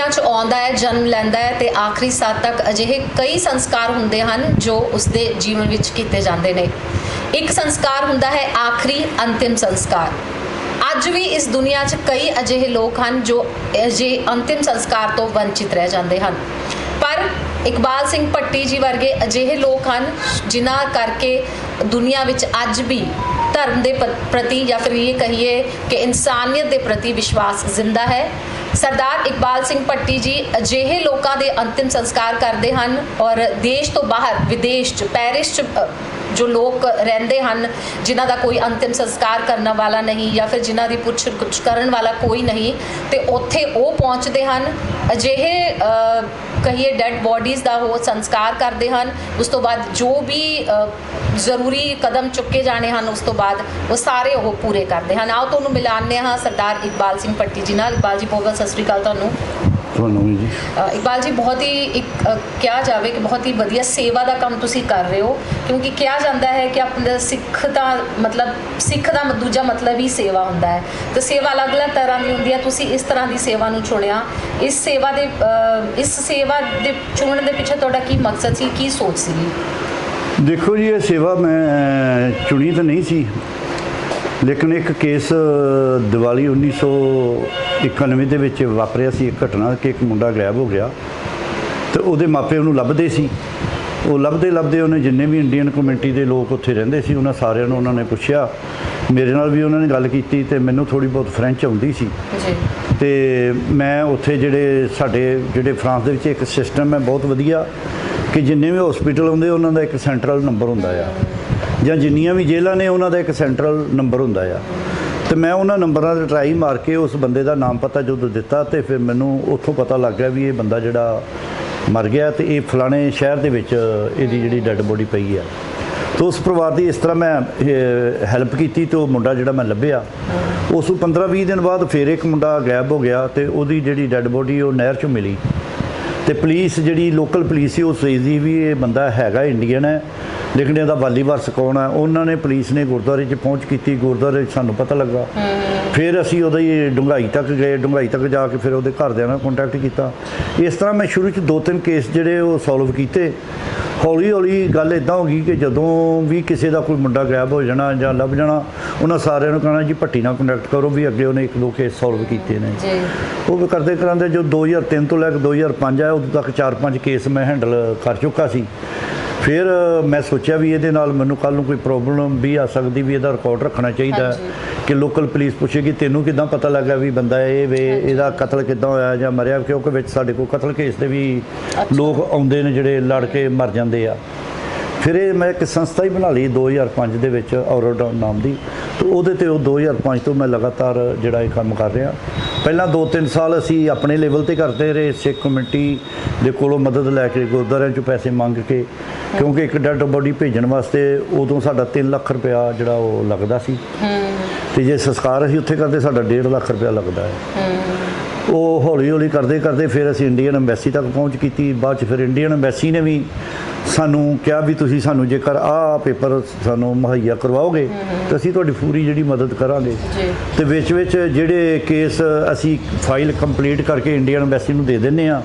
ਦੁਨੀਆ 'ਚ ਆਉਂਦਾ ਹੈ, ਜਨਮ ਲੈਂਦਾ ਹੈ ਤੇ ਆਖਰੀ ਸਾਹ ਤੱਕ ਅਜਿਹੇ ਕਈ ਸੰਸਕਾਰ ਹੁੰਦੇ ਹਨ ਜੋ ਉਸਦੇ ਜੀਵਨ ਵਿੱਚ ਕੀਤੇ ਜਾਂਦੇ ਨੇ। ਇੱਕ ਸੰਸਕਾਰ ਹੁੰਦਾ ਹੈ ਆਖਰੀ ਅੰਤਿਮ ਸੰਸਕਾਰ। ਅੱਜ ਵੀ ਇਸ ਦੁਨੀਆ 'ਚ ਕਈ ਅਜਿਹੇ ਲੋਕ ਹਨ ਜੋ ਅਜਿਹੇ ਅੰਤਿਮ ਸੰਸਕਾਰ ਤੋਂ ਵੰਚਿਤ ਰਹਿ ਜਾਂਦੇ ਹਨ। ਪਰ ਇਕਬਾਲ ਸਿੰਘ ਭੱਟੀ ਜੀ ਵਰਗੇ ਅਜਿਹੇ ਲੋਕ ਹਨ ਜਿਨ੍ਹਾਂ ਕਰਕੇ ਦੁਨੀਆ ਵਿੱਚ ਅੱਜ ਵੀ ਧਰਮ ਦੇ ਪ੍ਰਤੀ ਜਾਂ ਫਿਰ ਇਹ ਕਹੀਏ ਕਿ ਇਨਸਾਨੀਅਤ ਦੇ ਪ੍ਰਤੀ ਵਿਸ਼ਵਾਸ ਜ਼ਿੰਦਾ ਹੈ। ਸਰਦਾਰ ਇਕਬਾਲ ਸਿੰਘ ਭੱਟੀ ਜੀ ਅਜਿਹੇ ਲੋਕਾਂ ਦੇ ਅੰਤਿਮ ਸੰਸਕਾਰ ਕਰਦੇ ਹਨ ਔਰ ਦੇਸ਼ ਤੋਂ ਬਾਹਰ ਵਿਦੇਸ਼ 'ਚ ਪੈਰਿਸ 'ਚ ਜੋ ਲੋਕ ਰਹਿੰਦੇ ਹਨ ਜਿਨ੍ਹਾਂ ਦਾ ਕੋਈ ਅੰਤਿਮ ਸੰਸਕਾਰ ਕਰਨ ਵਾਲਾ ਨਹੀਂ ਜਾਂ ਫਿਰ ਜਿਨ੍ਹਾਂ ਦੀ ਪੁੱਛ ਕੁਛ ਕਰਨ ਵਾਲਾ ਕੋਈ ਨਹੀਂ ਤੇ ਉੱਥੇ ਉਹ ਪਹੁੰਚਦੇ ਹਨ, ਅਜਿਹੇ ਕਹੀਏ ਡੈਡ ਬੋਡੀਜ਼ ਦਾ ਉਹ ਸੰਸਕਾਰ ਕਰਦੇ ਹਨ। ਉਸ ਤੋਂ ਬਾਅਦ ਜੋ ਵੀ ਜ਼ਰੂਰੀ ਕਦਮ ਚੁੱਕੇ ਜਾਣੇ ਹਨ ਉਸ ਤੋਂ ਬਾਅਦ ਉਹ ਸਾਰੇ ਉਹ ਪੂਰੇ ਕਰਦੇ ਹਨ। ਆਓ ਤੁਹਾਨੂੰ ਮਿਲਾਉਂਦੇ ਹਾਂ ਸਰਦਾਰ ਇਕਬਾਲ ਸਿੰਘ ਭੱਟੀ ਜੀ ਨਾਲ। ਇਕਬਾਲ ਜੀ ਬਹੁਤ ਸਤਿ ਸ਼੍ਰੀ ਅਕਾਲ ਤੁਹਾਨੂੰ। जी इकबाल जी बहुत ही एक क्या जावे कि बहुत ही वधिया सेवा का काम तुसी कर रहे हो, क्योंकि क्या जाता है कि अपने सिख का मतलब सिख का दूजा मतलब ही सेवा होंदा है तो सेवा अलग अलग तरह की होंदी है। तुसी इस तरह की सेवा नूं चुनिया, इस सेवा दे चुनने के पिछे तुहाडा की मकसद सी, की सोच सी? देखो जी, ये सेवा मैं चुनी तो नहीं सी, लेकिन एक केस दिवाली 1991 ਦੇ ਵਿੱਚ ਵਾਪਰਿਆ ਸੀ ਇੱਕ ਘਟਨਾ ਕਿ ਇੱਕ ਮੁੰਡਾ ਗਾਇਬ ਹੋ ਗਿਆ ਤੇ ਉਹਦੇ ਮਾਪੇ ਉਹਨੂੰ ਲੱਭਦੇ ਸੀ। ਉਹ ਲੱਭਦੇ ਉਹਨੇ ਜਿੰਨੇ ਵੀ ਇੰਡੀਅਨ ਕਮਿਊਨਿਟੀ ਦੇ ਲੋਕ ਉੱਥੇ ਰਹਿੰਦੇ ਸੀ ਉਹਨਾਂ ਸਾਰਿਆਂ ਨੂੰ ਉਹਨਾਂ ਨੇ ਪੁੱਛਿਆ। ਮੇਰੇ ਨਾਲ ਵੀ ਉਹਨਾਂ ਨੇ ਗੱਲ ਕੀਤੀ ਤੇ ਮੈਨੂੰ ਥੋੜੀ ਬਹੁਤ ਫ੍ਰੈਂਚ ਆਉਂਦੀ ਸੀ ਤੇ ਮੈਂ ਉੱਥੇ ਜਿਹੜੇ ਫਰਾਂਸ ਦੇ ਵਿੱਚ ਇੱਕ ਸਿਸਟਮ ਹੈ ਬਹੁਤ ਵਧੀਆ ਕਿ ਜਿੰਨੇ ਵੀ ਹਸਪੀਟਲ ਹੁੰਦੇ ਉਹਨਾਂ ਦਾ ਇੱਕ ਸੈਂਟਰਲ ਨੰਬਰ ਹੁੰਦਾ ਆ ਜਾਂ ਜਿੰਨੀਆਂ ਵੀ ਜੇਲ੍ਹਾਂ ਨੇ ਉਹਨਾਂ ਦਾ ਇੱਕ ਸੈਂਟਰਲ ਨੰਬਰ ਹੁੰਦਾ ਆ। ਤੇ ਮੈਂ ਉਹਨਾਂ ਨੰਬਰਾਂ 'ਤੇ ਟਰਾਈ ਮਾਰ ਕੇ ਉਸ ਬੰਦੇ ਦਾ ਨਾਮ ਪਤਾ ਜਦੋਂ ਦਿੱਤਾ ਤੇ ਫਿਰ ਮੈਨੂੰ ਉੱਥੋਂ ਪਤਾ ਲੱਗ ਗਿਆ ਵੀ ਇਹ ਬੰਦਾ ਜਿਹੜਾ ਮਰ ਗਿਆ ਤੇ ਇਹ ਫਲਾਣੇ ਸ਼ਹਿਰ ਦੇ ਵਿੱਚ ਇਹਦੀ ਜਿਹੜੀ ਡੈੱਡ ਬੋਡੀ ਪਈ ਆ। ਤੇ ਉਸ ਪਰਿਵਾਰ ਦੀ ਇਸ ਤਰ੍ਹਾਂ ਮੈਂ ਹੈਲਪ ਕੀਤੀ ਤੇ ਉਹ ਮੁੰਡਾ ਜਿਹੜਾ ਮੈਂ ਲੱਭਿਆ। ਉਸ 15-20 ਦਿਨ ਬਾਅਦ ਫਿਰ ਇੱਕ ਮੁੰਡਾ ਗਾਇਬ ਹੋ ਗਿਆ ਤੇ ਉਹਦੀ ਜਿਹੜੀ ਡੈੱਡ ਬੋਡੀ ਉਹ ਨਹਿਰ 'ਚੋਂ ਮਿਲੀ ਤੇ ਪੁਲਿਸ ਜਿਹੜੀ ਲੋਕਲ ਪੁਲਿਸ ਸੀ ਉਹ ਸੋਚਦੀ ਵੀ ਇਹ ਬੰਦਾ ਹੈਗਾ ਇੰਡੀਅਨ ਹੈ ਲੇਕਿਨ ਇਹਦਾ ਵਾਲੀ ਵਾਰਸ ਕੌਣ ਹੈ। ਉਹਨਾਂ ਨੇ ਪੁਲਿਸ ਨੇ ਗੁਰਦੁਆਰੇ 'ਚ ਪਹੁੰਚ ਕੀਤੀ, ਗੁਰਦੁਆਰੇ 'ਚ ਸਾਨੂੰ ਪਤਾ ਲੱਗਾ। ਫਿਰ ਅਸੀਂ ਉਹਦੀ ਡੂੰਘਾਈ ਤੱਕ ਗਏ, ਡੂੰਘਾਈ ਤੱਕ ਜਾ ਕੇ ਫਿਰ ਉਹਦੇ ਘਰਦਿਆਂ ਨਾਲ ਕੰਟੈਕਟ ਕੀਤਾ। ਇਸ ਤਰ੍ਹਾਂ ਮੈਂ ਸ਼ੁਰੂ 'ਚ 2-3 ਕੇਸ ਜਿਹੜੇ ਉਹ ਸੋਲਵ ਕੀਤੇ। ਹੌਲੀ ਹੌਲੀ ਗੱਲ ਇੱਦਾਂ ਹੋ ਗਈ ਕਿ ਜਦੋਂ ਵੀ ਕਿਸੇ ਦਾ ਕੋਈ ਮੁੰਡਾ ਗਾਇਬ ਹੋ ਜਾਣਾ ਜਾਂ ਲੱਭ ਜਾਣਾ ਉਹਨਾਂ ਸਾਰਿਆਂ ਨੂੰ ਕਹਿਣਾ ਜੀ ਭੱਟੀ ਨਾਲ ਕੰਟੈਕਟ ਕਰੋ ਵੀ ਅੱਗੇ ਉਹਨੇ 1-2 ਕੇਸ ਸੋਲਵ ਕੀਤੇ ਨੇ। ਉਹ ਕਰਦੇ ਕਰਾਂਦੇ ਜੋ 2003 ਤੋਂ ਲੈ ਕੇ 2005 ਆਇਆ ਉਦੋਂ ਤੱਕ 4-5 ਕੇਸ ਮੈਂ ਹੈਂਡਲ ਕਰ ਚੁੱਕਾ ਸੀ। ਫਿਰ ਮੈਂ ਸੋਚਿਆ ਵੀ ਇਹਦੇ ਨਾਲ ਮੈਨੂੰ ਕੱਲ੍ਹ ਨੂੰ ਕੋਈ ਪ੍ਰੋਬਲਮ ਵੀ ਆ ਸਕਦੀ ਵੀ ਇਹਦਾ ਰਿਕਾਰਡ ਰੱਖਣਾ ਚਾਹੀਦਾ ਕਿ ਲੋਕਲ ਪੁਲਿਸ ਪੁੱਛੇਗੀ ਤੈਨੂੰ ਕਿੱਦਾਂ ਪਤਾ ਲੱਗਾ ਵੀ ਬੰਦਾ ਇਹ ਵੇ ਇਹਦਾ ਕਤਲ ਕਿੱਦਾਂ ਹੋਇਆ ਜਾਂ ਮਰਿਆ, ਕਿਉਂਕਿ ਵਿੱਚ ਸਾਡੇ ਕੋਲ ਕਤਲ ਕੇਸ ਦੇ ਵੀ ਲੋਕ ਆਉਂਦੇ ਨੇ ਜਿਹੜੇ ਲੜ ਕੇ ਮਰ ਜਾਂਦੇ ਆ। ਫਿਰ ਇਹ ਮੈਂ ਇੱਕ ਸੰਸਥਾ ਹੀ ਬਣਾ ਲਈ 2005 ਦੇ ਵਿੱਚ ਔਰੋਡਾ ਨਾਮ ਦੀ ਤੇ ਉਹਦੇ ਤੇ ਉਹ 2005 ਤੋਂ ਮੈਂ ਲਗਾਤਾਰ ਜਿਹੜਾ ਇਹ ਕੰਮ ਕਰ ਰਿਹਾ। ਪਹਿਲਾਂ 2-3 ਸਾਲ ਅਸੀਂ ਆਪਣੇ ਲੈਵਲ ਤੇ ਕਰਦੇ ਰਹੇ, ਸਿੱਖ ਕਮਿਊਨਿਟੀ ਦੇ ਕੋਲੋਂ ਮਦਦ ਲੈ ਕੇ ਗੁਰਦੁਆਰਿਆਂ 'ਚੋਂ ਪੈਸੇ ਮੰਗ ਕੇ, ਕਿਉਂਕਿ ਇੱਕ ਡੈਡ ਬੋਡੀ ਭੇਜਣ ਵਾਸਤੇ ਉਦੋਂ ਸਾਡਾ 3 ਲੱਖ ਰੁਪਇਆ ਜਿਹੜਾ ਉਹ ਲੱਗਦਾ ਸੀ ਤੇ ਜੇ ਸੰਸਕਾਰ ਅਸੀਂ ਉੱਥੇ ਕਰਦੇ ਸਾਡਾ 1.5 ਲੱਖ ਰੁਪਇਆ ਲੱਗਦਾ ਹੈ। ਉਹ ਹੌਲੀ ਹੌਲੀ ਕਰਦੇ ਫਿਰ ਅਸੀਂ ਇੰਡੀਅਨ ਐਮਬੈਸੀ ਤੱਕ ਪਹੁੰਚ ਕੀਤੀ। ਬਾਅਦ 'ਚ ਫਿਰ ਇੰਡੀਅਨ ਐਮਬੈਸੀ ਨੇ ਵੀ ਸਾਨੂੰ ਕਿਹਾ ਵੀ ਤੁਸੀਂ ਸਾਨੂੰ ਜੇਕਰ ਆਹ ਪੇਪਰ ਸਾਨੂੰ ਮੁਹੱਈਆ ਕਰਵਾਓਗੇ ਤਾਂ ਅਸੀਂ ਤੁਹਾਡੀ ਪੂਰੀ ਜਿਹੜੀ ਮਦਦ ਕਰਾਂਗੇ। ਤੇ ਵਿੱਚ ਜਿਹੜੇ ਕੇਸ ਅਸੀਂ ਫਾਈਲ ਕੰਪਲੀਟ ਕਰਕੇ ਇੰਡੀਅਨ ਐਮਬੈਸੀ ਨੂੰ ਦੇ ਦਿੰਦੇ ਹਾਂ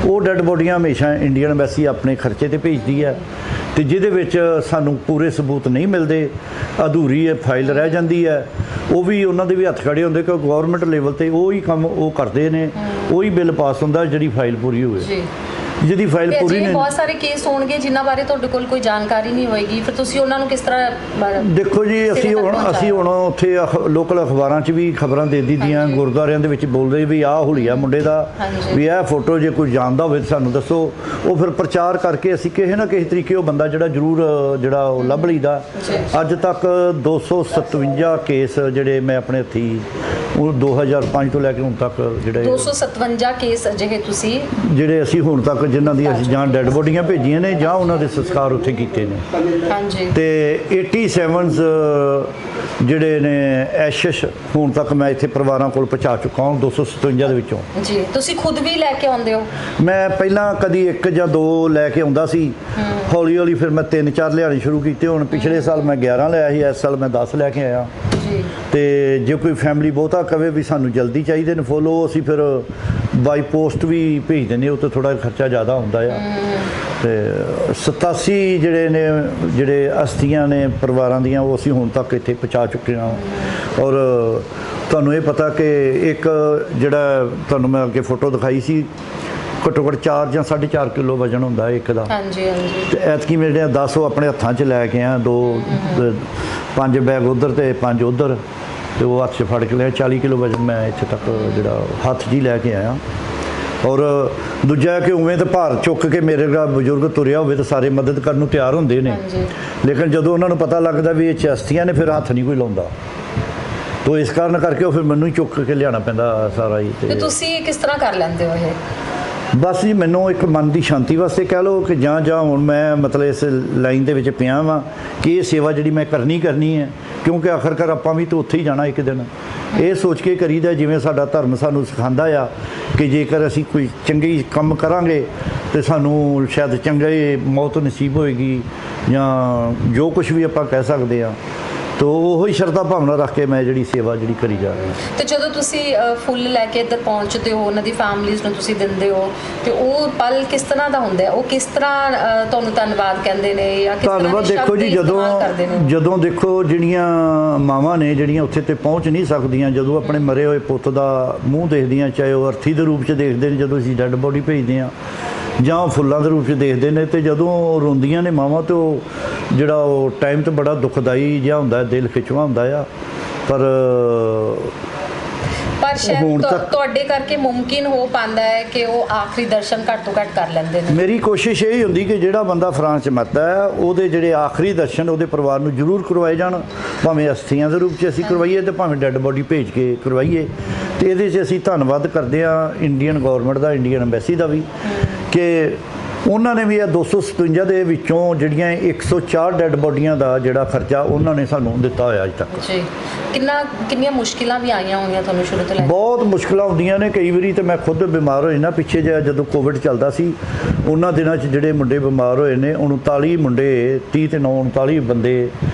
ਉਹ ਡੈਡ ਬੋਡੀਆਂ ਹਮੇਸ਼ਾ ਇੰਡੀਅਨ ਐਮਬੈਸੀ ਆਪਣੇ ਖਰਚੇ 'ਤੇ ਭੇਜਦੀ ਹੈ ਤੇ ਜਿਹਦੇ ਵਿੱਚ ਸਾਨੂੰ ਪੂਰੇ ਸਬੂਤ ਨਹੀਂ ਮਿਲਦੇ, ਅਧੂਰੀ ਫਾਈਲ ਰਹਿ ਜਾਂਦੀ ਹੈ, ਉਹ ਵੀ ਉਹਨਾਂ ਦੇ ਵੀ ਹੱਥ ਖੜੇ ਹੁੰਦੇ ਕਿ ਗਵਰਨਮੈਂਟ ਲੈਵਲ ਤੇ ਉਹ ਹੀ ਕੰਮ ਉਹ ਕਰਦੇ ਨੇ, ਉਹੀ ਬਿੱਲ ਪਾਸ ਹੁੰਦਾ ਜਿਹੜੀ ਫਾਈਲ ਪੂਰੀ ਹੋਵੇ। ਜਿਹਦੀ ਫਾਈਲ ਪੂਰੀ ਨਹੀਂ, ਬਹੁਤ ਸਾਰੇ ਕੇਸ ਹੋਣਗੇ ਜਿਨ੍ਹਾਂ ਬਾਰੇ ਤੁਹਾਡੇ ਕੋਲ ਕੋਈ ਜਾਣਕਾਰੀ ਨਹੀਂ ਹੋਏਗੀ, ਫਿਰ ਤੁਸੀਂ ਉਹਨਾਂ ਨੂੰ ਕਿਸ ਤਰ੍ਹਾਂ? ਦੇਖੋ ਜੀ, ਅਸੀਂ ਹੁਣ ਉੱਥੇ ਲੋਕਲ ਅਖਬਾਰਾਂ 'ਚ ਵੀ ਖਬਰਾਂ ਦੇ ਦਿੱਤੀਆਂ, ਗੁਰਦੁਆਰਿਆਂ ਦੇ ਵਿੱਚ ਬੋਲਦੇ ਵੀ ਆਹ ਹੁਲੀਆ ਮੁੰਡੇ ਦਾ ਵੀ ਇਹ ਫੋਟੋ ਜੇ ਕੋਈ ਜਾਣਦਾ ਹੋਵੇ ਤਾਂ ਸਾਨੂੰ ਦੱਸੋ। ਉਹ ਫਿਰ ਪ੍ਰਚਾਰ ਕਰਕੇ ਅਸੀਂ ਕਿਸੇ ਨਾ ਕਿਸੇ ਤਰੀਕੇ ਉਹ ਬੰਦਾ ਜ਼ਰੂਰ ਉਹ ਲੱਭ ਲਈਦਾ। ਅੱਜ ਤੱਕ 257 ਕੇਸ ਜਿਹੜੇ ਮੈਂ ਆਪਣੇ ਹੱਥੀਂ ਉਹ 2005 ਤੋਂ ਲੈ ਕੇ ਹੁਣ ਤੱਕ 257 ਕੇਸ ਅਜਿਹੇ ਤੁਸੀਂ ਜਿਹੜੇ ਅਸੀਂ ਹੁਣ ਤੱਕ ਜਿਨ੍ਹਾਂ ਦੀ ਅਸੀਂ ਜਾਂ ਡੈਡ ਬੋਡੀਆਂ ਭੇਜੀਆਂ ਨੇ ਜਾਂ ਉਹਨਾਂ ਦੇ ਸੰਸਕਾਰ ਉੱਥੇ ਕੀਤੇ ਨੇ ਤੇ 87 ਜਿਹੜੇ ਨੇ ਐਸ਼ਸ਼ ਹੁਣ ਤੱਕ ਮੈਂ ਇੱਥੇ ਪਰਿਵਾਰਾਂ ਕੋਲ ਪਹੁੰਚਾ ਚੁੱਕਾ ਹਾਂ 257 ਦੇ ਵਿੱਚੋਂ। ਜੀ ਤੁਸੀਂ ਖੁਦ ਵੀ ਲੈ ਕੇ ਆਉਂਦੇ ਹੋ? ਮੈਂ ਪਹਿਲਾਂ ਕਦੀ 1 ਜਾਂ 2 ਲੈ ਕੇ ਆਉਂਦਾ ਸੀ, ਹੌਲੀ ਹੌਲੀ ਫਿਰ ਮੈਂ 3-4 ਲਿਆਣੇ ਸ਼ੁਰੂ ਕੀਤੇ। ਹੁਣ ਪਿਛਲੇ ਸਾਲ ਮੈਂ 11 ਲਿਆ ਸੀ, ਇਸ ਸਾਲ ਮੈਂ 10 ਲੈ ਕੇ ਆਇਆ। ਤੇ ਜੇ ਕੋਈ ਫੈਮਿਲੀ ਬਹੁਤਾ ਕਵੇ ਵੀ ਸਾਨੂੰ ਜਲਦੀ ਚਾਹੀਦੇ ਨੇ ਫੁੱਲ, ਉਹ ਅਸੀਂ ਫਿਰ ਬਾਈ ਪੋਸਟ ਵੀ ਭੇਜ ਦਿੰਦੇ, ਉਹ ਤੇ ਥੋੜਾ ਖਰਚਾ ਜ਼ਿਆਦਾ ਹੁੰਦਾ ਆ। ਤੇ 87 ਜਿਹੜੇ ਅਸਥੀਆਂ ਨੇ ਪਰਿਵਾਰਾਂ ਦੀਆਂ, ਉਹ ਅਸੀਂ ਹੁਣ ਤੱਕ ਇੱਥੇ ਪਹੁੰਚਾ ਚੁੱਕੇ ਹਾਂ। ਔਰ ਤੁਹਾਨੂੰ ਇਹ ਪਤਾ ਕਿ ਇੱਕ ਜਿਹੜਾ ਤੁਹਾਨੂੰ ਮੈਂ ਅੱਗੇ ਫੋਟੋ ਦਿਖਾਈ ਸੀ, ਘੱਟੋ ਘੱਟ 4 ਜਾਂ 4.5 ਕਿਲੋ ਵਜਨ ਹੁੰਦਾ ਇੱਕ ਦਾ। ਹਾਂਜੀ ਹਾਂਜੀ। ਤੇ ਐਤਕੀ ਮੇਰੇ 10 ਉਹ ਆਪਣੇ ਹੱਥਾਂ 'ਚ ਲੈ ਕੇ ਆ, 5 ਬੈਗ ਉੱਧਰ ਤੇ 5 ਉੱਧਰ, ਤੇ ਉਹ ਹੱਥ 'ਚ ਫੜ ਕੇ ਲਿਆ। 40 ਕਿਲੋ ਵਜਨ ਮੈਂ ਇੱਥੇ ਤੱਕ ਜਿਹੜਾ ਹੱਥ 'ਚ ਹੀ ਲੈ ਕੇ ਆਇਆ। ਔਰ ਦੂਜਾ ਕਿ ਉਵੇਂ ਤਾਂ ਭਾਰ ਚੁੱਕ ਕੇ ਮੇਰੇ ਦਾ ਬਜ਼ੁਰਗ ਤੁਰਿਆ ਹੋਵੇ ਤਾਂ ਸਾਰੇ ਮਦਦ ਕਰਨ ਨੂੰ ਤਿਆਰ ਹੁੰਦੇ ਨੇ, ਲੇਕਿਨ ਜਦੋਂ ਉਹਨਾਂ ਨੂੰ ਪਤਾ ਲੱਗਦਾ ਵੀ ਇਹ ਚਸਤੀਆਂ ਨੇ, ਫਿਰ ਹੱਥ ਨਹੀਂ ਕੋਈ ਲਾਉਂਦਾ। ਤੋ ਇਸ ਕਾਰਨ ਕਰਕੇ ਉਹ ਫਿਰ ਮੈਨੂੰ ਹੀ ਚੁੱਕ ਕੇ ਲਿਆਉਣਾ ਪੈਂਦਾ ਸਾਰਾ ਹੀ। ਤੇ ਤੁਸੀਂ ਕਿਸ ਤਰ੍ਹਾਂ ਕਰ ਲੈਂਦੇ ਹੋ ਇਹ? ਬਸ ਜੀ, ਮੈਨੂੰ ਇੱਕ ਮਨ ਦੀ ਸ਼ਾਂਤੀ ਵਾਸਤੇ ਕਹਿ ਲਓ ਕਿ ਜਾਂ ਹੁਣ ਮੈਂ ਮਤਲਬ ਇਸ ਲਾਈਨ ਦੇ ਵਿੱਚ ਪਿਆ ਵਾਂ ਕਿ ਇਹ ਸੇਵਾ ਜਿਹੜੀ ਮੈਂ ਕਰਨੀ ਹੈ, ਕਿਉਂਕਿ ਆਖਰਕਾਰ ਆਪਾਂ ਵੀ ਤਾਂ ਉੱਥੇ ਹੀ ਜਾਣਾ ਇੱਕ ਦਿਨ। ਇਹ ਸੋਚ ਕੇ ਕਰੀਦਾ, ਜਿਵੇਂ ਸਾਡਾ ਧਰਮ ਸਾਨੂੰ ਸਿਖਾਉਂਦਾ ਆ ਕਿ ਜੇਕਰ ਅਸੀਂ ਕੋਈ ਚੰਗੀ ਕੰਮ ਕਰਾਂਗੇ ਤੇ ਸਾਨੂੰ ਸ਼ਾਇਦ ਚੰਗੀ ਮੌਤ ਨਸੀਬ ਹੋਏਗੀ, ਜਾਂ ਜੋ ਕੁਝ ਵੀ ਆਪਾਂ ਕਹਿ ਸਕਦੇ ਆ। ਤੋ ਉਹੋ ਹੀ ਸ਼ਰਧਾ ਭਾਵਨਾ ਰੱਖ ਕੇ ਮੈਂ ਜਿਹੜੀ ਸੇਵਾ ਜਿਹੜੀ ਕਰੀ ਜਾ ਰਹੀ। ਤੇ ਜਦੋਂ ਤੁਸੀਂ ਫੁੱਲ ਲੈ ਕੇ ਇੱਧਰ ਪਹੁੰਚਦੇ ਹੋ, ਉਹਨਾਂ ਦੀ ਫੈਮਲੀਜ਼ ਨੂੰ ਤੁਸੀਂ ਦਿੰਦੇ ਹੋ, ਤੇ ਉਹ ਪਲ ਕਿਸ ਤਰ੍ਹਾਂ ਦਾ ਹੁੰਦਾ ਹੈ? ਉਹ ਕਿਸ ਤਰ੍ਹਾਂ ਤੁਹਾਨੂੰ ਧੰਨਵਾਦ ਕਹਿੰਦੇ ਨੇ, ਜਾਂ ਕਿਸ ਤਰ੍ਹਾਂ ਧੰਨਵਾਦ? ਦੇਖੋ ਜੀ, ਜਦੋਂ ਦੇਖੋ ਜਿਹੜੀਆਂ ਮਾਵਾਂ ਨੇ ਜਿਹੜੀਆਂ ਉੱਥੇ ਤੇ ਪਹੁੰਚ ਨਹੀਂ ਸਕਦੀਆਂ, ਜਦੋਂ ਆਪਣੇ ਮਰੇ ਹੋਏ ਪੁੱਤ ਦਾ ਮੂੰਹ ਦੇਖਦੀਆਂ, ਚਾਹੇ ਉਹ ਅਰਥੀ ਦੇ ਰੂਪ 'ਚ ਦੇਖਦੇ ਨੇ ਜਦੋਂ ਅਸੀਂ ਡੈੱਡ ਬੋਡੀ ਭੇਜਦੇ ਹਾਂ, ਜਾਂ ਉਹ ਫੁੱਲਾਂ ਦੇ ਰੂਪ 'ਚ ਦੇਖਦੇ ਨੇ, ਤੇ ਜਦੋਂ ਰੋਂਦੀਆਂ ਨੇ ਮਾਵਾਂ, ਤੇ ਉਹ ਜਿਹੜਾ ਉਹ ਟਾਈਮ ਤੇ ਬੜਾ ਦੁਖਦਾਈ ਜਿਹਾ ਹੁੰਦਾ, ਦਿਲ ਖਿਚਵਾ ਹੁੰਦਾ ਆ। ਪਰ ਸ਼ਾਇਦ ਤੁਹਾਡੇ ਕਰਕੇ ਮੁਮਕਿਨ ਹੋ ਪਾਉਂਦਾ ਹੈ ਕਿ ਉਹ ਆਖਰੀ ਦਰਸ਼ਨ ਘੱਟ ਤੋਂ ਘੱਟ ਕਰ ਲੈਂਦੇ ਨੇ। ਮੇਰੀ ਕੋਸ਼ਿਸ਼ ਇਹ ਹੁੰਦੀ ਕਿ ਜਿਹੜਾ ਬੰਦਾ ਫਰਾਂਸ 'ਚ ਮਰਦਾ ਹੈ, ਉਹਦੇ ਜਿਹੜੇ ਆਖਰੀ ਦਰਸ਼ਨ ਉਹਦੇ ਪਰਿਵਾਰ ਨੂੰ ਜ਼ਰੂਰ ਕਰਵਾਏ ਜਾਣ, ਭਾਵੇਂ ਅਸਥੀਆਂ ਦੇ ਰੂਪ 'ਚ ਅਸੀਂ ਕਰਵਾਈਏ ਤੇ ਭਾਵੇਂ ਡੈੱਡ ਬੋਡੀ ਭੇਜ ਕੇ ਕਰਵਾਈਏ। ਤੇ ਇਹਦੇ 'ਚ ਅਸੀਂ ਧੰਨਵਾਦ ਕਰਦੇ ਹਾਂ ਇੰਡੀਅਨ ਗੌਰਮੈਂਟ ਦਾ, ਇੰਡੀਅਨ ਐਮਬੈਸੀ ਦਾ ਵੀ, ਕਿ ਉਹਨਾਂ ਨੇ ਵੀ ਇਹ 257 ਦੇ ਵਿੱਚੋਂ ਜਿਹੜੀਆਂ 104 ਡੈੱਡ ਬੋਡੀਆਂ ਦਾ ਜਿਹੜਾ ਖਰਚਾ ਉਹਨਾਂ ਨੇ ਸਾਨੂੰ ਦਿੱਤਾ ਹੋਇਆ ਅੱਜ ਤੱਕ। ਜੀ, ਕਿੰਨੀਆਂ ਮੁਸ਼ਕਿਲਾਂ ਵੀ ਆਈਆਂ ਹੋਈਆਂ ਤੁਹਾਨੂੰ ਸ਼ੁਰੂ ਤੋਂ ਲੈ ਕੇ? ਬਹੁਤ ਮੁਸ਼ਕਿਲਾਂ ਹੁੰਦੀਆਂ ਨੇ। ਕਈ ਵਾਰੀ ਤਾਂ ਮੈਂ ਖੁਦ ਬਿਮਾਰ ਹੋਏ ਨਾ, ਪਿੱਛੇ ਜਿਹਾ ਜਦੋਂ ਕੋਵਿਡ ਚੱਲਦਾ ਸੀ, ਉਹਨਾਂ ਦਿਨਾਂ 'ਚ ਜਿਹੜੇ ਮੁੰਡੇ ਬਿਮਾਰ ਹੋਏ ਨੇ, 39 ਮੁੰਡੇ, 30 ਤੇ 9 39 ਬੰਦੇ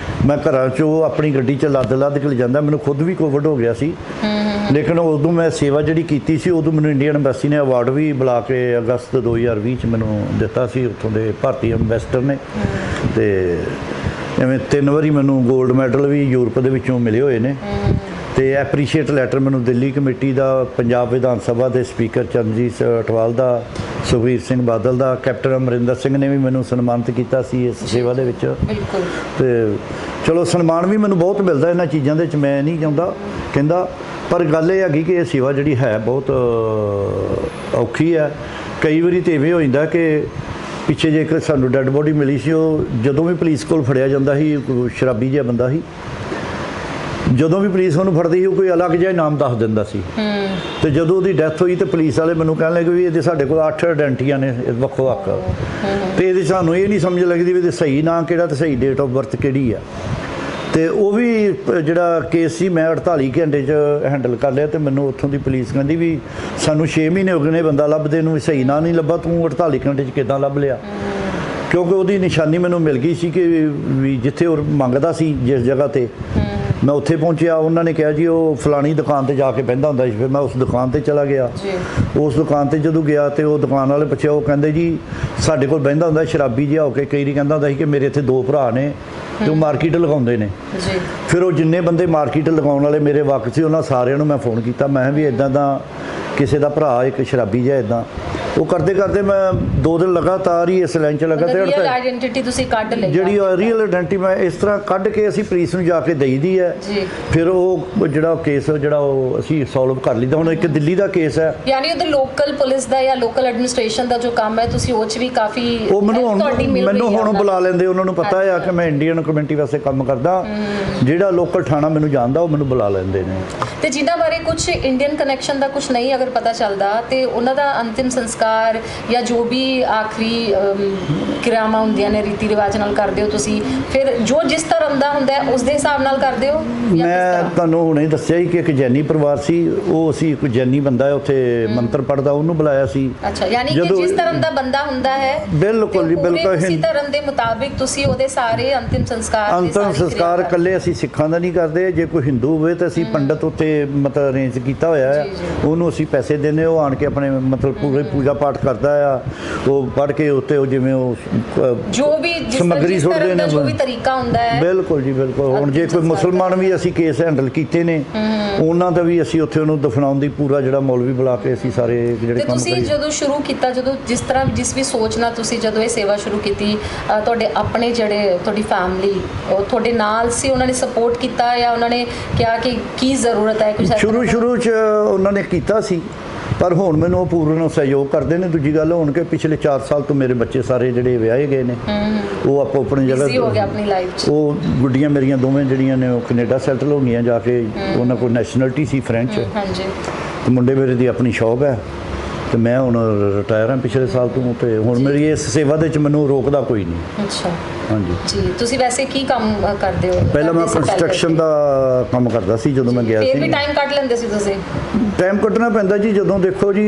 ਮੈਂ ਘਰਾਂ 'ਚੋਂ ਆਪਣੀ ਗੱਡੀ 'ਚ ਲੱਦ ਕੇ ਲਿਜਾਂਦਾ। ਮੈਨੂੰ ਖੁਦ ਵੀ ਕੋਵਿਡ ਹੋ ਗਿਆ ਸੀ, ਲੇਕਿਨ ਉਦੋਂ ਮੈਂ ਸੇਵਾ ਜਿਹੜੀ ਕੀਤੀ ਸੀ, ਉਦੋਂ ਮੈਨੂੰ ਇੰਡੀਅਨ ਐਮਬੈਸੀ ਨੇ ਅਵਾਰਡ ਵੀ ਬੁਲਾ ਕੇ ਅਗਸਤ 2020 'ਚ ਮੈਨੂੰ ਦਿੱਤਾ ਸੀ, ਉੱਥੋਂ ਦੇ ਭਾਰਤੀ ਐਮਬੈਸਡਰ ਨੇ। ਤੇ ਐਵੇਂ 3 ਵਾਰੀ ਮੈਨੂੰ 골ਡ ਮੈਡਲ ਵੀ ਯੂਰਪ ਦੇ ਵਿੱਚੋਂ ਮਿਲੇ ਹੋਏ ਨੇ। ਤੇ ਐਪਰੀਸ਼ੀਏਟ ਲੈਟਰ ਮੈਨੂੰ ਦਿੱਲੀ ਕਮੇਟੀ ਦਾ, ਪੰਜਾਬ ਵਿਧਾਨ ਸਭਾ ਦੇ ਸਪੀਕਰ ਚਰਨਜੀਤ ਅਟਵਾਲ ਦਾ, ਸੁਖਬੀਰ ਸਿੰਘ ਬਾਦਲ ਦਾ, ਕੈਪਟਨ ਅਮਰਿੰਦਰ ਸਿੰਘ ਨੇ ਵੀ ਮੈਨੂੰ ਸਨਮਾਨਿਤ ਕੀਤਾ ਸੀ ਇਸ ਸੇਵਾ ਦੇ ਵਿੱਚ। ਬਿਲਕੁਲ। ਤੇ ਚਲੋ, ਸਨਮਾਨ ਵੀ ਮੈਨੂੰ ਬਹੁਤ ਮਿਲਦਾ ਇਹਨਾਂ ਚੀਜ਼ਾਂ ਦੇ ਵਿੱਚ, ਮੈਂ ਨਹੀਂ ਕਹਿੰਦਾ, ਪਰ ਗੱਲ ਇਹ ਹੈਗੀ ਕਿ ਇਹ ਸੇਵਾ ਜਿਹੜੀ ਹੈ ਬਹੁਤ ਔਖੀ ਹੈ। ਕਈ ਵਾਰੀ ਤਾਂ ਇਵੇਂ ਹੋ ਜਾਂਦਾ ਕਿ ਪਿੱਛੇ ਜੇ ਇੱਕ ਸਾਨੂੰ ਡੈੱਡ ਬੋਡੀ ਮਿਲੀ ਸੀ, ਉਹ ਜਦੋਂ ਵੀ ਪੁਲਿਸ ਕੋਲ ਫੜਿਆ ਜਾਂਦਾ ਸੀ, ਸ਼ਰਾਬੀ ਜਿਹਾ ਬੰਦਾ ਸੀ, ਜਦੋਂ ਵੀ ਪੁਲਿਸ ਉਹਨੂੰ ਫੜਦੀ ਸੀ, ਉਹ ਕੋਈ ਅਲੱਗ ਜਿਹਾ ਨਾਮ ਦੱਸ ਦਿੰਦਾ ਸੀ। ਤੇ ਜਦੋਂ ਉਹਦੀ ਡੈਥ ਹੋਈ ਤੇ ਪੁਲਿਸ ਵਾਲੇ ਮੈਨੂੰ ਕਹਿਣ ਲੱਗੇ ਵੀ ਇਹਦੇ ਸਾਡੇ ਕੋਲ 8 ਆਇਡੈਂਟੀਆਂ ਨੇ ਵੱਖੋ ਵੱਖ, ਤੇ ਇਹਦੇ ਸਾਨੂੰ ਇਹ ਨਹੀਂ ਸਮਝ ਲੱਗਦੀ ਵੀ ਇਹਦੇ ਸਹੀ ਨਾਂ ਕਿਹੜਾ ਤੇ ਸਹੀ ਡੇਟ ਆਫ ਬਰਥ ਕਿਹੜੀ ਆ। ਤੇ ਉਹ ਵੀ ਜਿਹੜਾ ਕੇਸ ਸੀ ਮੈਂ 48 ਘੰਟੇ 'ਚ ਹੈਂਡਲ ਕਰ ਲਿਆ। ਤੇ ਮੈਨੂੰ ਉੱਥੋਂ ਦੀ ਪੁਲਿਸ ਕਹਿੰਦੀ ਵੀ ਸਾਨੂੰ 6 ਮਹੀਨੇ ਹੋ ਗਏ ਨੇ ਬੰਦਾ ਲੱਭਦੇ ਨੂੰ, ਸਹੀ ਨਾਂ ਨਹੀਂ ਲੱਭਾ, ਤੂੰ 48 ਘੰਟੇ 'ਚ ਕਿੱਦਾਂ ਲੱਭ ਲਿਆ? ਕਿਉਂਕਿ ਉਹਦੀ ਨਿਸ਼ਾਨੀ ਮੈਨੂੰ ਮਿਲ ਗਈ ਸੀ ਕਿ ਵੀ ਜਿੱਥੇ ਉਹ ਮੰਗਦਾ ਸੀ, ਜਿਸ ਜਗ੍ਹਾ 'ਤੇ ਮੈਂ ਉੱਥੇ ਪਹੁੰਚਿਆ। ਉਹਨਾਂ ਨੇ ਕਿਹਾ ਜੀ ਉਹ ਫਲਾਣੀ ਦੁਕਾਨ 'ਤੇ ਜਾ ਕੇ ਬਹਿੰਦਾ ਹੁੰਦਾ ਸੀ। ਫਿਰ ਮੈਂ ਉਸ ਦੁਕਾਨ 'ਤੇ ਚਲਾ ਗਿਆ। ਉਸ ਦੁਕਾਨ 'ਤੇ ਜਦੋਂ ਗਿਆ ਤੇ ਉਹ ਦੁਕਾਨ ਵਾਲੇ ਪੁੱਛਿਆ, ਉਹ ਕਹਿੰਦੇ ਜੀ ਸਾਡੇ ਕੋਲ ਬਹਿੰਦਾ ਹੁੰਦਾ ਸ਼ਰਾਬੀ ਜਿਹਾ ਹੋ ਕੇ, ਕਈ ਵਾਰੀ ਕਹਿੰਦਾ ਹੁੰਦਾ ਸੀ ਕਿ ਮੇਰੇ ਇੱਥੇ 2 ਭਰਾ ਨੇ ਤੇ ਉਹ ਮਾਰਕੀਟ ਲਗਾਉਂਦੇ ਨੇ। ਫਿਰ ਉਹ ਜਿੰਨੇ ਬੰਦੇ ਮਾਰਕੀਟ ਲਗਾਉਣ ਵਾਲੇ ਮੇਰੇ ਵਾਕਫ ਸੀ, ਉਹਨਾਂ ਸਾਰਿਆਂ ਨੂੰ ਮੈਂ ਫੋਨ ਕੀਤਾ। ਮੈਂ ਵੀ ਇੱਦਾਂ ਦਾ ਕਿਸੇ ਦਾ ਭਰਾ ਇੱਕ ਸ਼ਰਾਬੀ ਜਿਹਾ ਇੱਦਾਂ। ਉਹ ਕਰਦੇ ਮੈਂ 2 ਦਿਨ ਲਗਾਤਾਰ ਹੀ ਇਸ ਲਾਈਨ 'ਚ ਲੱਗਾ। ਤੇ ਰੀਅਲ ਆਇਡੈਂਟੀਟੀ ਤੁਸੀਂ ਕੱਢ ਲਈ, ਜਿਹੜੀ ਰੀਅਲ ਆਇਡੈਂਟੀ ਮੈਂ ਇਸ ਤਰ੍ਹਾਂ ਕੱਢ ਕੇ ਅਸੀਂ ਪੁਲਿਸ ਨੂੰ ਜਾ ਕੇ ਦੇਈਦੀ ਹੈ। ਫਿਰ ਉਹ ਜਿਹੜਾ ਕੇਸ ਜਿਹੜਾ ਉਹ ਅਸੀਂ ਸੋਲਵ ਕਰ ਲਈਦਾ। ਹੁਣ ਇੱਕ ਦਿੱਲੀ ਦਾ ਕੇਸ ਹੈ, ਯਾਨੀ ਉਹਦੇ ਲੋਕਲ ਪੁਲਿਸ ਦਾ ਜਾਂ ਲੋਕਲ ਐਡਮਿਨਿਸਟ੍ਰੇਸ਼ਨ ਦਾ ਜੋ ਕੰਮ ਹੈ, ਤੁਸੀਂ ਉਹ 'ਚ ਵੀ ਕਾਫੀ ਉਹ ਮੈਨੂੰ ਹੁਣ ਬੁਲਾ ਲੈਂਦੇ। ਉਹਨਾਂ ਨੂੰ ਪਤਾ ਆ ਕਿ ਮੈਂ ਇੰਡੀਅਨ ਕਮਿਊਨਿਟੀ ਵਾਸਤੇ ਕੰਮ ਕਰਦਾ। ਜਿਹੜਾ ਲੋਕਲ ਥਾਣਾ ਮੈਨੂੰ ਜਾਣਦਾ, ਉਹ ਮੈਨੂੰ ਬੁਲਾ ਲੈਂਦੇ ਨੇ। ਤੇ ਜਿਨ੍ਹਾਂ ਬਾਰੇ ਕੁਝ ਇੰਡੀਅਨ ਕਨੈਕਸ਼ਨ ਦਾ ਕੁਝ ਨਹੀਂ ਅਗਰ ਪਤਾ ਚੱਲਦਾ, ਤੇ ਉਹਨਾਂ ਦਾ ਅੰਤਿਮ ਸੰਸਕਾਰ ਸੰਸਕਾਰ ਜਾਂ ਜੋ ਵੀ ਆਖਰੀ ਕਿਰਿਆਵਾਂ ਹੁੰਦੀਆਂ ਨੇ ਰੀਤੀ ਰਿਵਾਜ ਨਾਲ ਕਰਦੇ ਹੋ ਤੁਸੀਂ, ਫਿਰ ਜੋ ਜਿਸ ਧਰਮ ਦਾ ਹੁੰਦਾ ਹੈ ਉਸ ਦੇ ਹਿਸਾਬ ਨਾਲ ਕਰਦੇ ਹੋ ਜਾਂ ਕਿਸ ਮੈਂ ਤਰ੍ਹਾਂ? ਤੁਹਾਨੂੰ ਹੁਣੇ ਦੱਸਿਆ ਹੀ ਕਿ ਇੱਕ ਜੈਨੀ ਪਰਿਵਾਰ ਸੀ, ਉਹ ਅਸੀਂ ਇੱਕ ਜੈਨੀ ਬੰਦਾ ਹੈ ਉੱਥੇ ਮੰਤਰ ਪੜਦਾ, ਉਹਨੂੰ ਬੁਲਾਇਆ ਸੀ। ਅੱਛਾ, ਯਾਨੀ ਕਿ ਜਦੋਂ- ਜਿਸ ਧਰਮ ਦਾ ਬੰਦਾ ਹੁੰਦਾ ਹੈ ਬਿਲਕੁਲ ਜੀ, ਤੇ ਪੂਰੇ ਬਿਲਕੁਲ ਉਸੇ ਧਰਮ ਦੇ ਮੁਤਾਬਿਕ ਤੁਸੀਂ ਉਹਦੇ ਸਾਰੇ ਅੰਤਿਮ ਸੰਸਕਾਰ ਦੀ ਅੰਤਮ ਸਾਰੀ ਸੰਸਕਾਰ ਕਿਰਿਆ ਇਕੱਲੇ ਅਸੀਂ ਸਿੱਖਾਂ ਦਾ ਨਹੀਂ ਕਰਦੇ। ਜੇ ਕੋਈ ਹਿੰਦੂ ਹੋਵੇ ਤਾਂ ਅਸੀਂ ਪੰਡਤ ਉੱਥੇ ਮਤਲਬ ਅਰੇਂਜ ਕੀਤਾ ਹੋਇਆ ਹੈ, ਜੀ, ਜੀ। ਉਹਨੂੰ ਅਸੀਂ ਪੈਸੇ ਦਿੰਦੇ, ਉਹ ਆਣ ਕੇ ਆਪਣੇ ਮਤਲਬ ਪੂਰੇ ਪੂਜਾ ਪਾਠ ਕਰਦਾ ਆ, ਉਹ ਪੜ੍ਹ ਕੇ ਉੱਤੇ ਉਹ ਜਿਵੇਂ ਉਹ ਜੋ ਵੀ ਜਿਸ ਸਮੱਗਰੀ ਜਿਸ ਸੁੱਟਦੇ ਧਰਮ ਦਾ ਨੇ। ਜੋ ਵੀ ਤਰੀਕਾ ਹੁੰਦਾ ਹੈ। ਬਿਲਕੁਲ ਜੀ, ਬਿਲਕੁਲ। ਹੁਣ ਜੇ ਕੋਈ ਅੰਤਿਮ ਮੁਸਲਮਾਨ ਵੀ ਅਸੀਂ ਕੇਸ ਹੈਂਡਲ ਕੀਤੇ ਨੇ, ਉਹਨਾਂ ਦਾ ਵੀ ਅਸੀਂ ਉੱਥੇ ਉਹਨੂੰ ਦਫਨਾਉਣ ਦੀ ਪੂਰਾ ਜਿਹੜਾ ਮੌਲਵੀ ਬੁਲਾ ਕੇ ਅਸੀਂ ਸਾਰੇ ਜਿਹੜੇ ਤੇ ਕੰਮ ਤੁਸੀਂ ਕਰੀ। ਜਦੋਂ ਸ਼ੁਰੂ ਕੀਤਾ, ਜਦੋਂ ਜਿਸ ਵੀ ਸੋਚ ਨਾਲ ਤੁਸੀਂ ਜਦੋਂ ਇਹ ਸੇਵਾ ਸ਼ੁਰੂ ਕੀਤੀ, ਤੁਹਾਡੇ ਆਪਣੇ ਜਿਹੜੇ ਤੁਹਾਡੀ ਫੈਮਿਲੀ ਉਹ ਤੁਹਾਡੇ ਨਾਲ ਸੀ, ਉਹਨਾਂ ਨੇ ਸਪੋਰਟ ਕੀਤਾ ਜਾਂ ਉਹਨਾਂ ਨੇ ਕਿਹਾ ਕਿ ਕੀ ਜ਼ਰੂਰਤ ਹੈ ਕੁਝ ਸ਼ੁਰੂ 'ਚ ਉਹਨਾਂ ਨੇ ਕੀਤਾ ਸੀ, ਪਰ ਹੁਣ ਮੈਨੂੰ ਉਹ ਪੂਰਨ ਸਹਿਯੋਗ ਕਰਦੇ ਨੇ। ਦੂਜੀ ਗੱਲ ਹੁਣ ਕਿ ਪਿਛਲੇ 4 ਸਾਲ ਤੋਂ ਮੇਰੇ ਬੱਚੇ ਸਾਰੇ ਜਿਹੜੇ ਵਿਆਹੇ ਗਏ ਨੇ, ਉਹ ਆਪੋ ਆਪਣੀ ਬਿਜ਼ੀ ਹੋ ਗਿਆ ਜਗ੍ਹਾ, ਆਪਣੀ ਲਾਈਫ 'ਚ। ਉਹ ਗੁੱਡੀਆਂ ਮੇਰੀਆਂ ਦੋਵੇਂ ਜਿਹੜੀਆਂ ਨੇ ਉਹ ਕੈਨੇਡਾ ਸੈਟਲ ਹੋ ਗਈਆਂ ਜਾ ਕੇ, ਉਹਨਾਂ ਕੋਲ ਨੈਸ਼ਨਲਿਟੀ ਸੀ ਫ੍ਰੈਂਚ, ਹਾਂਜੀ, ਤੇ ਮੁੰਡੇ ਮੇਰੇ ਦੀ ਆਪਣੀ ਸ਼ੌਪ ਹੈ, ਤੇ ਮੈਂ ਹੁਣ ਰਿਟਾਇਰ ਹਾਂ ਪਿਛਲੇ ਸਾਲ ਤੋਂ, ਤੇ ਹੁਣ ਮੇਰੀ ਇਸ ਸੇਵਾ ਦੇ ਵਿੱਚ ਮੈਨੂੰ ਰੋਕਦਾ ਕੋਈ ਨਹੀਂ। ਅੱਛਾ ਹਾਂਜੀ, ਜੀ। ਤੁਸੀਂ ਵੈਸੇ ਕੀ ਕੰਮ ਕਰਦੇ ਹੋ? ਪਹਿਲਾਂ ਮੈਂ ਕਰਦੇ ਸੀ ਕੰਸਟਰਕਸ਼ਨ ਦਾ ਕੰਮ ਕਰਦਾ ਸੀ ਜਦੋਂ ਮੈਂ ਗਿਆ ਫਿਰ ਵੀ ਸੀ। ਟਾਈਮ ਕੱਢ ਲੈਂਦੇ ਸੀ ਤੁਸੀਂ? ਟਾਈਮ ਕੱਢਣਾ ਪੈਂਦਾ ਜੀ, ਜਦੋਂ ਦੇਖੋ ਜੀ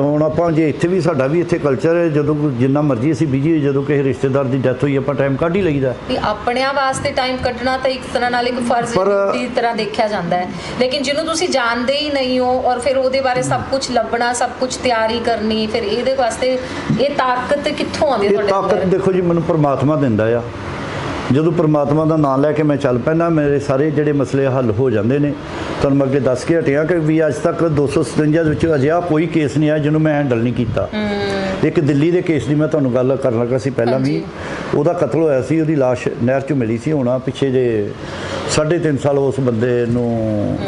ਹੁਣ ਆਪਾਂ ਜੇ ਇੱਥੇ ਵੀ ਸਾਡਾ ਵੀ ਇੱਥੇ ਕਲਚਰ ਹੈ, ਜਦੋਂ ਜਿੰਨਾ ਮਰਜ਼ੀ ਅਸੀਂ ਬਿਜੀ ਹੋਈ, ਜਦੋਂ ਕਿਸੇ ਰਿਸ਼ਤੇਦਾਰ ਦੀ ਡੈਥ ਹੋਈ ਆਪਾਂ ਟਾਈਮ ਕੱਢ ਹੀ ਲਈਦਾ। ਵੀ ਆਪਣਿਆਂ ਵਾਸਤੇ ਟਾਈਮ ਕੱਢਣਾ ਤਾਂ ਇੱਕ ਤਰ੍ਹਾਂ ਨਾਲ ਇੱਕ ਫਰਜ਼ ਦੀ ਤਰ੍ਹਾਂ ਦੇਖਿਆ ਜਾਂਦਾ ਹੈ, ਲੇਕਿਨ ਜਿਹਨੂੰ ਤੁਸੀਂ ਜਾਣਦੇ ਹੀ ਨਹੀਂ ਹੋ ਔਰ ਫਿਰ ਉਹਦੇ ਬਾਰੇ ਸਭ ਕੁਝ ਲੱਭਣਾ, ਸਭ ਕੁਝ ਤਿਆਰੀ ਕਰਨੀ, ਫਿਰ ਇਹਦੇ ਵਾਸਤੇ ਇਹ ਤਾਕਤ ਕਿੱਥੋਂ ਆਉਂਦੀ ਹੈ ਇਹ ਤੁਹਾਡੇ ਤਾਕਤ ਅੰਦਰ? ਦੇਖੋ ਜੀ ਮੈਨੂੰ ਪਰਮਾਤਮਾ ਦਿੰਦਾ ਆ। ਜਦੋਂ ਪਰਮਾਤਮਾ ਦਾ ਨਾਮ ਲੈ ਕੇ ਮੈਂ ਚੱਲ ਪੈਂਦਾ, ਮੇਰੇ ਸਾਰੇ ਜਿਹੜੇ ਮਸਲੇ ਹੱਲ ਹੋ ਜਾਂਦੇ ਨੇ। ਤੁਹਾਨੂੰ ਮੈਂ ਅੱਗੇ ਦੱਸ ਕੇ ਹਟਿਆ ਕਿ ਵੀ ਅੱਜ ਤੱਕ 257 ਦੇ ਵਿੱਚ ਅਜਿਹਾ ਕੋਈ ਕੇਸ ਨਹੀਂ ਆਇਆ ਜਿਹਨੂੰ ਮੈਂ ਹੈਂਡਲ ਨਹੀਂ ਕੀਤਾ। ਇੱਕ ਦਿੱਲੀ ਦੇ ਕੇਸ ਦੀ ਮੈਂ ਤੁਹਾਨੂੰ ਗੱਲ ਕਰਨ ਲੱਗਾ ਸੀ ਪਹਿਲਾਂ ਵੀ, ਉਹਦਾ ਕਤਲ ਹੋਇਆ ਸੀ, ਉਹਦੀ ਲਾਸ਼ ਨਹਿਰ 'ਚੋਂ ਮਿਲੀ ਸੀ। ਹੁਣ ਪਿੱਛੇ ਜੇ 3.5 ਸਾਲ ਉਸ ਬੰਦੇ ਨੂੰ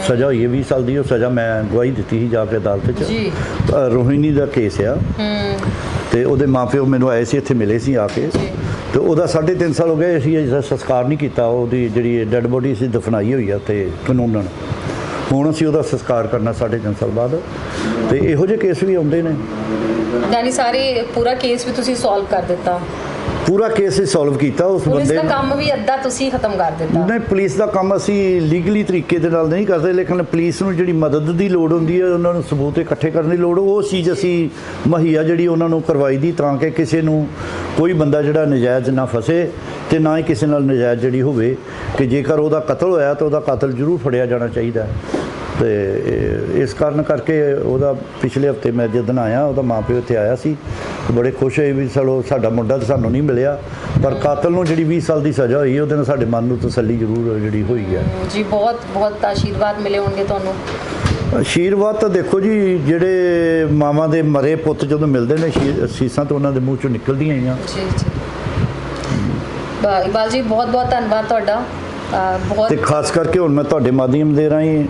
ਸਜ਼ਾ ਹੋਈ ਹੈ, 20 ਸਾਲ ਦੀ ਉਹ ਸਜ਼ਾ ਮੈਂ ਗਵਾਹੀ ਦਿੱਤੀ ਸੀ ਜਾ ਕੇ ਅਦਾਲਤ 'ਚ। ਜੀ। ਰੋਹਿਣੀ ਦਾ ਕੇਸ ਆ, ਤੇ ਉਹਦੇ ਮਾਪਿਓ ਮੈਨੂੰ ਆਏ ਸੀ, ਇੱਥੇ ਮਿਲੇ ਸੀ ਆ ਕੇ, ਤੇ ਉਹਦਾ 3.5 ਸਾਲ ਹੋ ਗਏ, ਅਸੀਂ ਅਜੇ ਤੱਕ ਸੰਸਕਾਰ ਨਹੀਂ ਕੀਤਾ। ਉਹਦੀ ਜਿਹੜੀ ਡੈੱਡ ਬੋਡੀ ਸੀ ਦਫਨਾਈ ਹੋਈ ਆ ਉੱਥੇ ਕਾਨੂੰਨਨ। ਹੁਣ ਅਸੀਂ ਉਹਦਾ ਸੰਸਕਾਰ ਕਰਨਾ 3.5 ਸਾਲ ਬਾਅਦ। ਤੇ ਇਹੋ ਜਿਹੇ ਕੇਸ ਵੀ ਆਉਂਦੇ ਨੇ। ਯਾਨੀ ਸਾਰੇ ਪੂਰਾ ਕੇਸ ਵੀ ਤੁਸੀਂ ਸੋਲਵ ਕਰ ਦਿੱਤਾ? ਪੂਰਾ ਕੇਸ ਹੀ ਸੋਲਵ ਕੀਤਾ ਉਸ ਪੁਲਿਸ ਬੰਦੇ ਦਾ ਨੂੰ। ਕੰਮ ਵੀ ਅੱਧਾ ਤੁਸੀਂ ਖਤਮ ਕਰ ਦਿੱਤਾ? ਨਹੀਂ, ਪੁਲਿਸ ਦਾ ਕੰਮ ਅਸੀਂ ਲੀਗਲੀ ਤਰੀਕੇ ਦੇ ਨਾਲ ਨਹੀਂ ਕਰਦੇ, ਲੇਕਿਨ ਪੁਲਿਸ ਨੂੰ ਜਿਹੜੀ ਮਦਦ ਦੀ ਲੋੜ ਹੁੰਦੀ ਹੈ, ਉਹਨਾਂ ਨੂੰ ਸਬੂਤ ਇਕੱਠੇ ਕਰਨ ਦੀ ਲੋੜ, ਉਹ ਚੀਜ਼ ਅਸੀਂ ਮੁਹੱਈਆ ਜਿਹੜੀ ਉਹਨਾਂ ਨੂੰ ਕਰਵਾਈ ਦੀ, ਤਾਂ ਕਿ ਕਿਸੇ ਨੂੰ ਕੋਈ ਬੰਦਾ ਜਿਹੜਾ ਨਜਾਇਜ਼ ਨਾ ਫਸੇ, ਤੇ ਨਾ ਹੀ ਕਿਸੇ ਨਾਲ ਨਜਾਇਜ਼ ਜਿਹੜੀ ਹੋਵੇ, ਕਿ ਜੇਕਰ ਉਹਦਾ ਕਤਲ ਹੋਇਆ ਤਾਂ ਉਹਦਾ ਕਾਤਲ ਜ਼ਰੂਰ ਫੜਿਆ ਜਾਣਾ ਚਾਹੀਦਾ। ਤੇ ਇਸ ਕਾਰਨ ਕਰਕੇ ਉਹਦਾ ਪਿਛਲੇ ਹਫਤੇ ਮੈਂ ਜਦੋਂ ਆਇਆ, ਉਹਦਾ ਮਾਂ ਪਿਓ ਇੱਥੇ ਆਇਆ ਸੀ, ਬੜੇ ਖੁਸ਼ ਹੋਏ ਵੀ ਚਲੋ ਸਾਡਾ ਮੁੰਡਾ ਤਾਂ ਸਾਨੂੰ ਨਹੀਂ ਮਿਲਿਆ, ਪਰ ਕਾਤਲ ਨੂੰ ਜਿਹੜੀ 20 ਸਾਲ ਦੀ ਸਜ਼ਾ ਹੋਈ ਉਹਦੇ ਨਾਲ ਸਾਡੇ ਮਨ ਨੂੰ ਤਸੱਲੀ ਜ਼ਰੂਰ ਜਿਹੜੀ ਹੋਈ ਹੈ। ਜੀ, ਬਹੁਤ ਬਹੁਤ ਆਸ਼ੀਰਵਾਦ ਮਿਲੇ ਹੋਣਗੇ ਤੁਹਾਨੂੰ? ਆਸ਼ੀਰਵਾਦ ਤਾਂ ਦੇਖੋ ਜੀ, ਜਿਹੜੇ ਮਾਵਾਂ ਦੇ ਮਰੇ ਪੁੱਤ ਜਦੋਂ ਮਿਲਦੇ ਨੇ, ਅਸੀਸਾਂ ਤਾਂ ਉਹਨਾਂ ਦੇ ਮੂੰਹ ਚੋਂ ਨਿਕਲਦੀਆਂ ਹੀ ਆ। ਜੀ ਜੀ। ਇਕਬਾਲ ਜੀ, ਬਹੁਤ ਬਹੁਤ ਧੰਨਵਾਦ ਤੁਹਾਡਾ। ਬਹੁਤ ਤੇ ਖਾਸ ਕਰਕੇ ਹੁਣ ਮੈਂ ਤੁਹਾਡੇ ਮਾਧਿਅਮ ਦੇ ਰਾਹੀਂ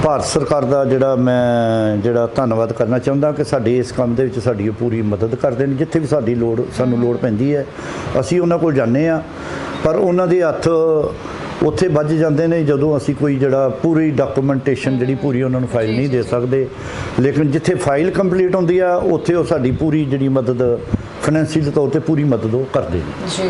ਭਾਰਤ ਸਰਕਾਰ ਦਾ ਜਿਹੜਾ ਧੰਨਵਾਦ ਕਰਨਾ ਚਾਹੁੰਦਾ ਕਿ ਸਾਡੇ ਇਸ ਕੰਮ ਦੇ ਵਿੱਚ ਸਾਡੀ ਉਹ ਪੂਰੀ ਮਦਦ ਕਰਦੇ ਨੇ। ਜਿੱਥੇ ਵੀ ਸਾਨੂੰ ਲੋੜ ਪੈਂਦੀ ਹੈ, ਅਸੀਂ ਉਹਨਾਂ ਕੋਲ ਜਾਂਦੇ ਹਾਂ, ਪਰ ਉਹਨਾਂ ਦੇ ਹੱਥ ਉੱਥੇ ਵੱਜ ਜਾਂਦੇ ਨੇ ਜਦੋਂ ਅਸੀਂ ਕੋਈ ਜਿਹੜਾ ਪੂਰੀ ਡਾਕੂਮੈਂਟੇਸ਼ਨ ਜਿਹੜੀ ਪੂਰੀ ਉਹਨਾਂ ਨੂੰ ਫਾਈਲ ਨਹੀਂ ਦੇ ਸਕਦੇ। ਲੇਕਿਨ ਜਿੱਥੇ ਫਾਈਲ ਕੰਪਲੀਟ ਹੁੰਦੀ ਆ, ਉੱਥੇ ਉਹ ਸਾਡੀ ਪੂਰੀ ਜਿਹੜੀ ਮਦਦ, ਫਾਈਨੈਂਸ਼ੀਅਲ ਤੌਰ ਤੇ ਪੂਰੀ ਮਦਦ ਉਹ ਕਰਦੇ ਨੇ। ਜੀ।